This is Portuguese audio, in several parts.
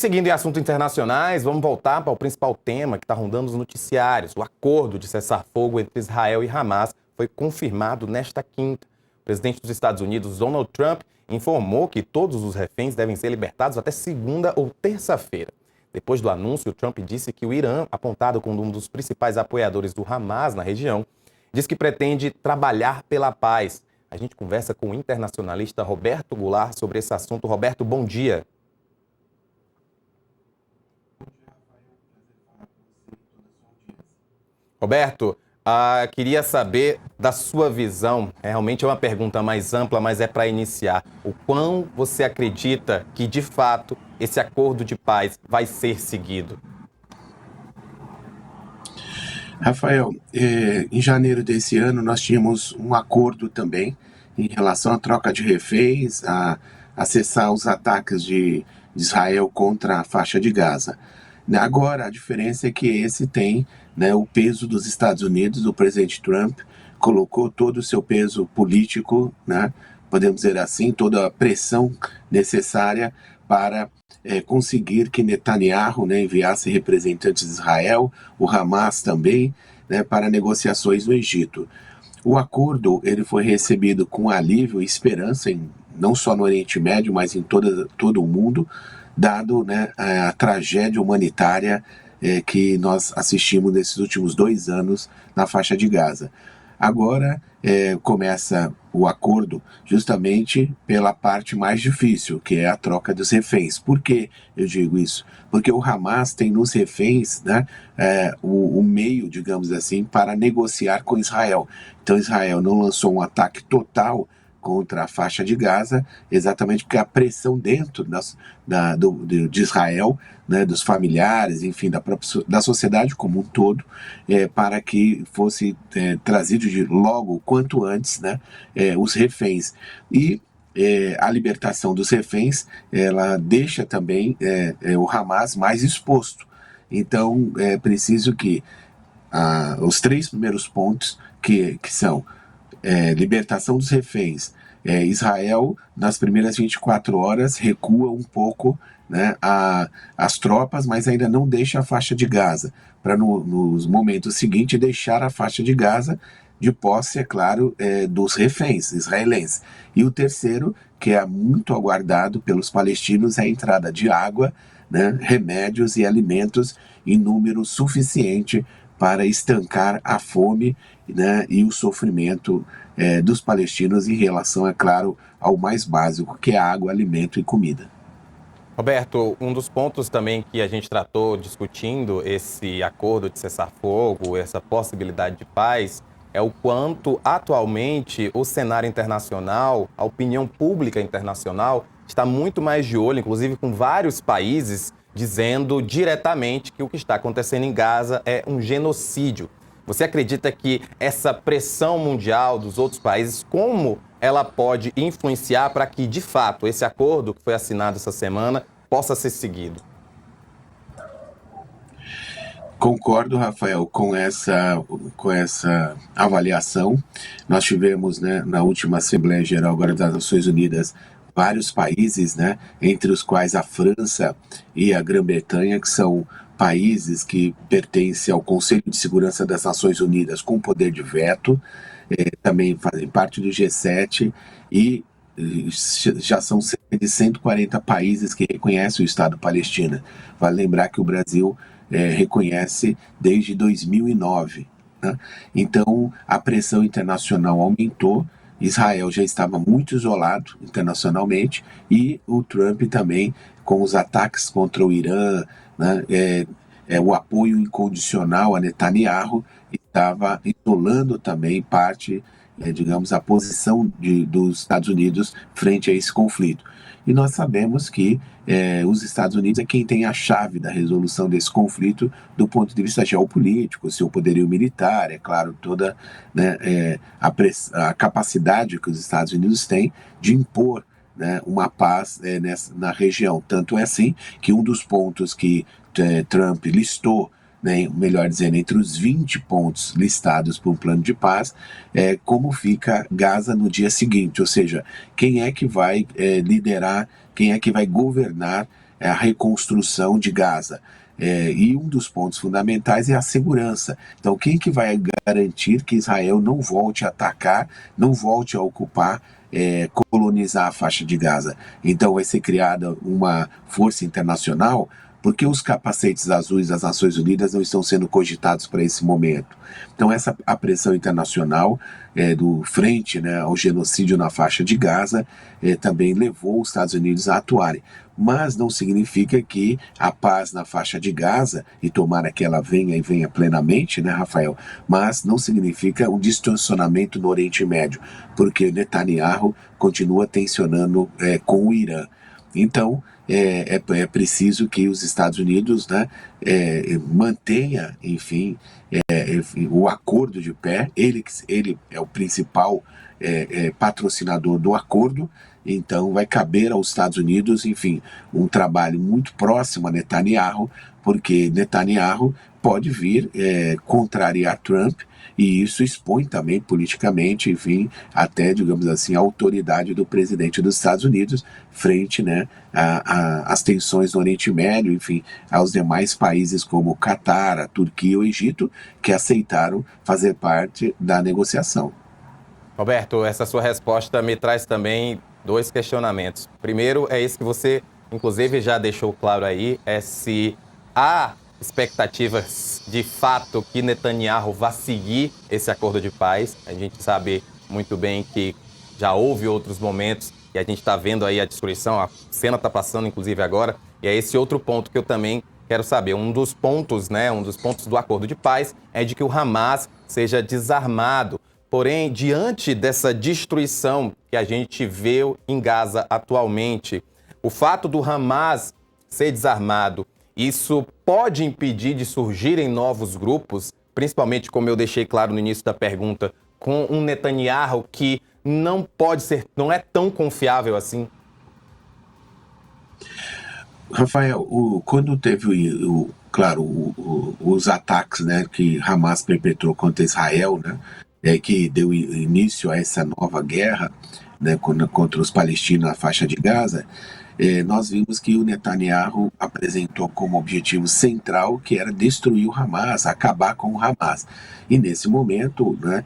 seguindo em assuntos internacionais, vamos voltar para o principal tema que está rondando os noticiários. O acordo de cessar-fogo entre Israel e Hamas foi confirmado nesta quinta. O presidente dos Estados Unidos, Donald Trump, informou que todos os reféns devem ser libertados até segunda ou terça-feira. Depois do anúncio, Trump disse que o Irã, apontado como um dos principais apoiadores do Hamas na região, diz que pretende trabalhar pela paz. A gente conversa com o internacionalista Roberto Goulart sobre esse assunto. Roberto, bom dia. Roberto, queria saber da sua visão, realmente é uma pergunta mais ampla, mas é para iniciar. O quão você acredita que, de fato, esse acordo de paz vai ser seguido? Rafael, em janeiro desse ano nós tínhamos um acordo também em relação à troca de reféns, a cessar os ataques de Israel contra a faixa de Gaza. Agora, a diferença é que esse tem, né, o peso dos Estados Unidos. O presidente Trump colocou todo o seu peso político, né, podemos dizer assim, toda a pressão necessária para conseguir que Netanyahu, né, enviasse representantes de Israel, o Hamas também, né, para negociações no Egito. O acordo ele foi recebido com alívio e esperança, não só no Oriente Médio, mas em todo o mundo, dado, né, a tragédia humanitária que nós assistimos nesses últimos 2 anos na faixa de Gaza. Agora começa o acordo justamente pela parte mais difícil, que é a troca dos reféns. Por que eu digo isso? Porque o Hamas tem nos reféns, né, o meio, digamos assim, para negociar com Israel. Então Israel não lançou um ataque total contra a faixa de Gaza, exatamente porque a pressão dentro de Israel, né, dos familiares, enfim, da sociedade como um todo, para que fosse trazido logo, quanto antes, né, os reféns. E a libertação dos reféns, ela deixa também o Hamas mais exposto. Então, é preciso que os 3 primeiros pontos, que são libertação dos reféns, Israel, nas primeiras 24 horas, recua um pouco, né, as tropas, mas ainda não deixa a faixa de Gaza, para nos momentos seguintes deixar a faixa de Gaza de posse, é claro, dos reféns israelenses. E o terceiro, que é muito aguardado pelos palestinos, é a entrada de água, né, remédios e alimentos em número suficiente para estancar a fome, né, e o sofrimento dos palestinos em relação, é claro, ao mais básico, que é água, alimento e comida. Roberto, um dos pontos também que a gente tratou discutindo esse acordo de cessar-fogo, essa possibilidade de paz, é o quanto atualmente o cenário internacional, a opinião pública internacional, está muito mais de olho, inclusive com vários países dizendo diretamente que o que está acontecendo em Gaza é um genocídio. Você acredita que essa pressão mundial dos outros países, como ela pode influenciar para que, de fato, esse acordo que foi assinado essa semana possa ser seguido? Concordo, Rafael, com essa avaliação. Nós tivemos, né, na última Assembleia Geral agora das Nações Unidas, vários países, né, entre os quais a França e a Grã-Bretanha, que são países que pertencem ao Conselho de Segurança das Nações Unidas com poder de veto, também fazem parte do G7 e já são cerca de 140 países que reconhecem o Estado palestino. Vale lembrar que o Brasil reconhece desde 2009. Né? Então, a pressão internacional aumentou. Israel já estava muito isolado internacionalmente e o Trump também, com os ataques contra o Irã, né, o apoio incondicional a Netanyahu, estava isolando também parte, digamos, a posição dos Estados Unidos frente a esse conflito. E nós sabemos que os Estados Unidos é quem tem a chave da resolução desse conflito do ponto de vista geopolítico, seu poderio militar, é claro, toda, né, a capacidade que os Estados Unidos têm de impor, né, uma paz na região. Tanto é assim que um dos pontos que Trump listou, né, melhor dizendo, entre os 20 pontos listados por um plano de paz, como fica Gaza no dia seguinte, ou seja, quem é que vai liderar, quem é que vai governar a reconstrução de Gaza. E um dos pontos fundamentais é a segurança. Então, quem que vai garantir que Israel não volte a atacar, não volte a ocupar, colonizar a faixa de Gaza? Então, vai ser criada uma força internacional, porque os capacetes azuis das Nações Unidas não estão sendo cogitados para esse momento. Então, a pressão internacional do frente, né, ao genocídio na faixa de Gaza também levou os Estados Unidos a atuarem. Mas não significa que a paz na faixa de Gaza, e tomara que ela venha e venha plenamente, né, Rafael, mas não significa um distorcionamento no Oriente Médio, porque Netanyahu continua tensionando com o Irã. Então, é preciso que os Estados Unidos, né, mantenha, enfim, o acordo de pé. Ele é o principal patrocinador do acordo. Então vai caber aos Estados Unidos, enfim, um trabalho muito próximo a Netanyahu, porque Netanyahu pode vir contrariar Trump, e isso expõe também politicamente, enfim, até, digamos assim, a autoridade do presidente dos Estados Unidos frente, né, às tensões no Oriente Médio, enfim, aos demais países como o Catar, a Turquia e o Egito, que aceitaram fazer parte da negociação. Roberto, essa sua resposta me traz também 2 questionamentos. Primeiro é esse que você, inclusive, já deixou claro aí, é se há expectativas de fato que Netanyahu vá seguir esse acordo de paz. A gente sabe muito bem que já houve outros momentos e a gente está vendo aí a destruição, a cena está passando inclusive agora, e é esse outro ponto que eu também quero saber. Um dos pontos do acordo de paz é de que o Hamas seja desarmado. Porém, diante dessa destruição que a gente vê em Gaza atualmente, o fato do Hamas ser desarmado, isso pode impedir de surgirem novos grupos, principalmente, como eu deixei claro no início da pergunta, com um Netanyahu que não é tão confiável assim? Rafael, quando teve, os ataques, né, que Hamas perpetrou contra Israel, né, que deu início a essa nova guerra, né, contra os palestinos na faixa de Gaza, nós vimos que o Netanyahu apresentou como objetivo central que era destruir o Hamas, acabar com o Hamas. E nesse momento, né,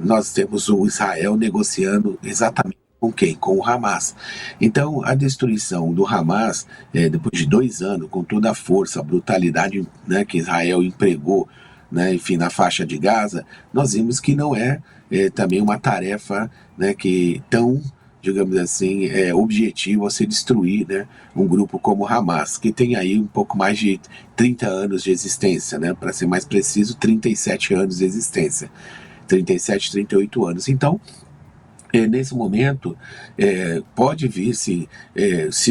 nós temos o Israel negociando exatamente com quem? Com o Hamas. Então, a destruição do Hamas, depois de 2 anos, com toda a força, a brutalidade, né, que Israel empregou, né, enfim, na faixa de Gaza, nós vimos que não é também uma tarefa, né, que tão, digamos assim, objetivo a se destruir, né, um grupo como o Hamas, que tem aí um pouco mais de 30 anos de existência, né, para ser mais preciso, 37 anos de existência, 37, 38 anos. Então, nesse momento, pode vir, se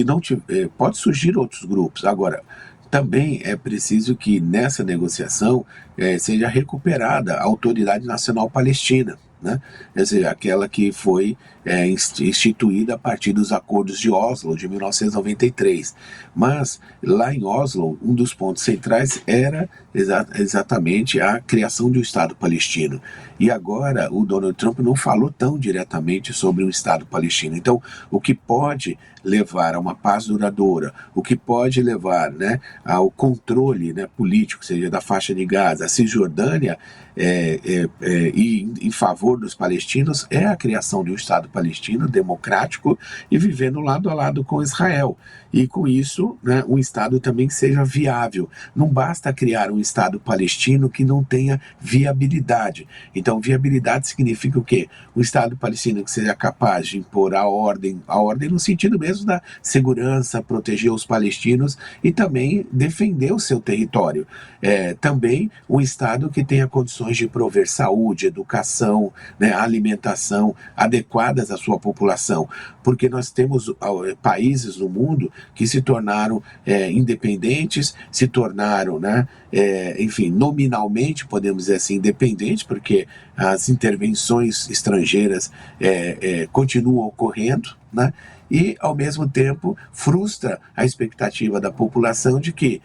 não tiver, pode surgir outros grupos. Agora, também é preciso que nessa negociação seja recuperada a Autoridade Nacional Palestina, né? Quer dizer, aquela que foi instituída a partir dos acordos de Oslo de 1993. Mas lá em Oslo, um dos pontos centrais era exatamente a criação de um Estado palestino. E agora o Donald Trump não falou tão diretamente sobre um Estado palestino. Então, o que pode levar a uma paz duradoura, o que pode levar, né, ao controle, né, político, seja da faixa de Gaza, a Cisjordânia, e em favor dos palestinos, é a criação de um Estado palestino democrático e vivendo lado a lado com Israel. E com isso, né, um Estado também que seja viável. Não basta criar um Estado palestino que não tenha viabilidade. Então, viabilidade significa o quê? Um Estado palestino que seja capaz de impor a ordem no sentido mesmo da segurança, proteger os palestinos e também defender o seu território. Também um Estado que tenha condições de prover saúde, educação, né, alimentação adequadas à sua população, porque nós temos países no mundo que se tornaram independentes, se tornaram, né, enfim, nominalmente, podemos dizer assim, independentes, porque as intervenções estrangeiras continuam ocorrendo, né? e, ao mesmo tempo, frustra a expectativa da população de que,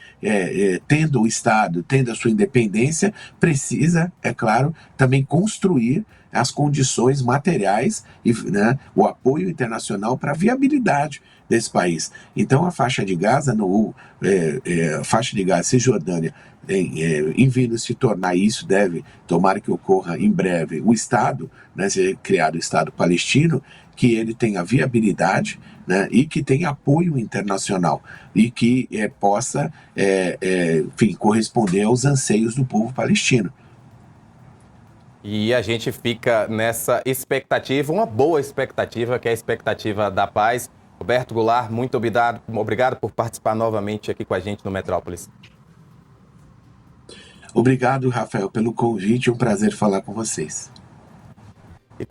tendo o Estado, tendo a sua independência, precisa, é claro, também construir as condições materiais e, né, o apoio internacional para a viabilidade desse país. Então, a faixa de Gaza, a faixa de Gaza, Cisjordânia, em vindo se tornar isso, tomara que ocorra em breve, o Estado, né, ser criado o Estado palestino, que ele tenha viabilidade, né, e que tenha apoio internacional e que possa, enfim, corresponder aos anseios do povo palestino. E a gente fica nessa expectativa, uma boa expectativa, que é a expectativa da paz. Roberto Goulart, muito obrigado por participar novamente aqui com a gente no Metrópolis. Obrigado, Rafael, pelo convite. Um prazer falar com vocês.